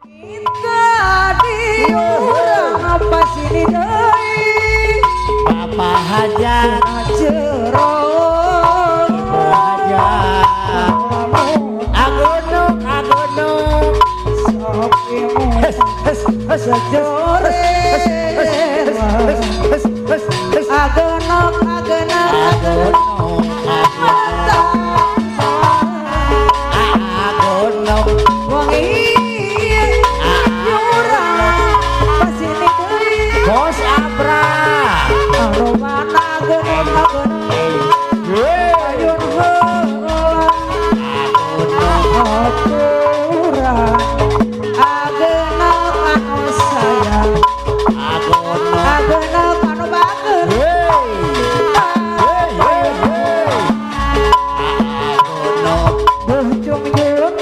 Tadi urang apa sini deui Bapak Hajat jero Ibu Hajat Agunuk sejore agenok wong ieu nyurang pasini deui Bos Abra aromana agenok ayun aturan agenok anu sayang agenok anu bager bujung jeun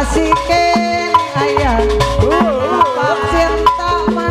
Masih kene ayah, bapak cinta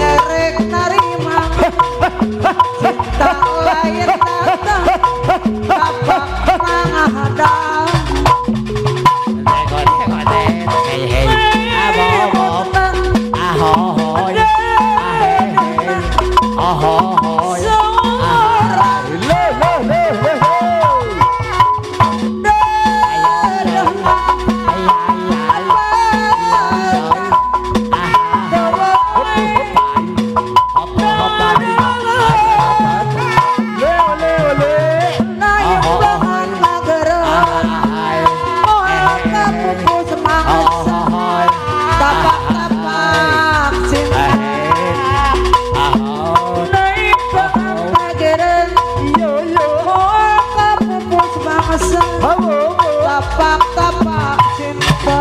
derek narima cinta lain datang tapak menghadang tapak cinta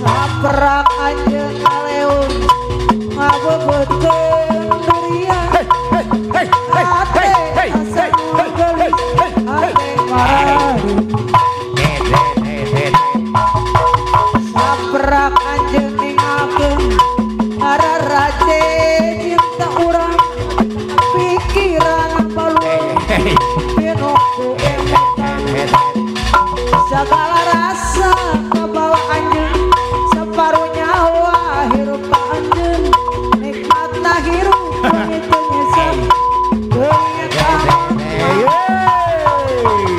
saprak anjeun aleun ngabebeuteun durian ate asa gelis ate marari saprak anjeun ningakeun ngararaje cinta urang pikiran balung pinuku segala rasa kebawa anjeun separuh nyawa hirup ka anjeun nikmatna hirup begitu nyesek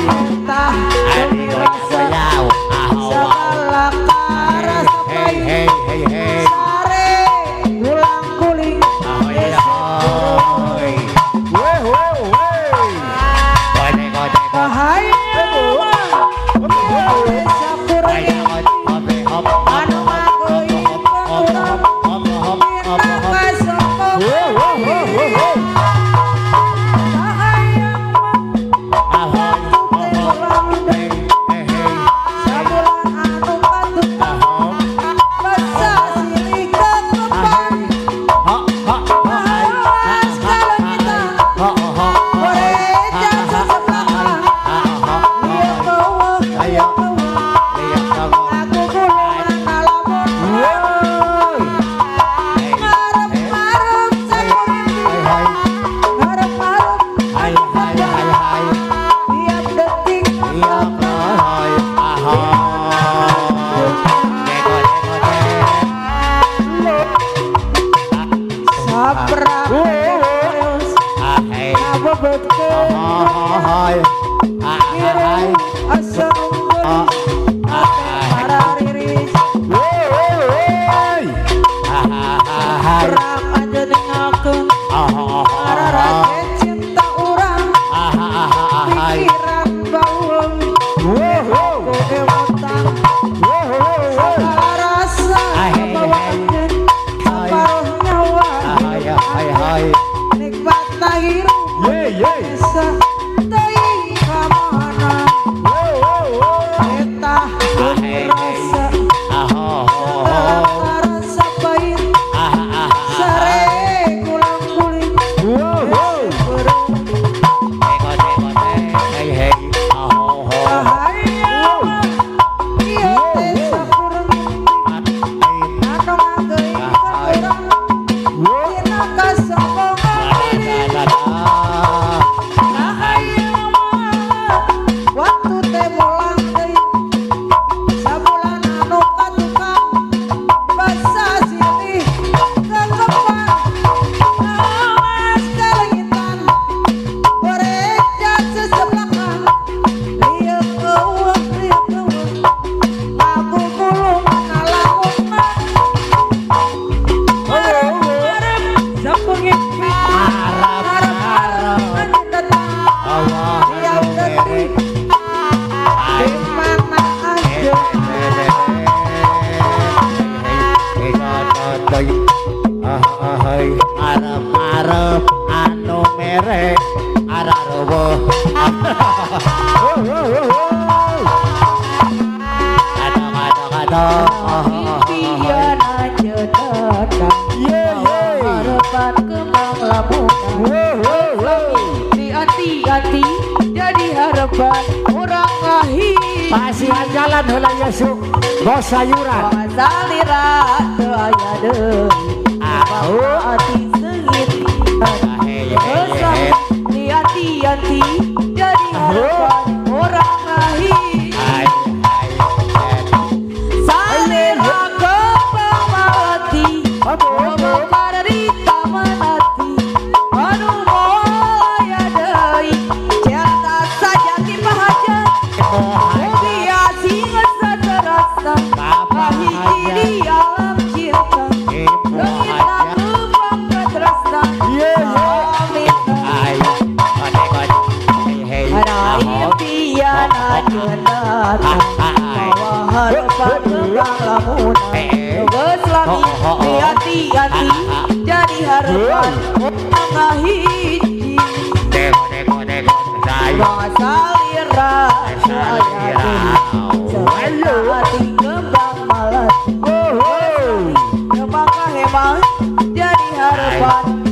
entah demi rasa segala rasa pahit sare ulang kuling bahaya arep anu merek ararowo kata impian aja datang harapan kembang labunan hati-hati jadi harapan orang lahir pasihan jalan heula Yesu bos sayuran salira teu aya deui hati sengit di hati jadi harapan orang lain salera kembang melati membakar di taman hati anu moya deui cinta saja kipah aja dia singet saterasa kahiji di alam cinta leungitna kembang katresna amin ada impian ajeunna bawa harapan kembang lamunan geus lami di hati jadi harapan orang hiji salira saya hati kembang melati kembang kahemah jadi harapan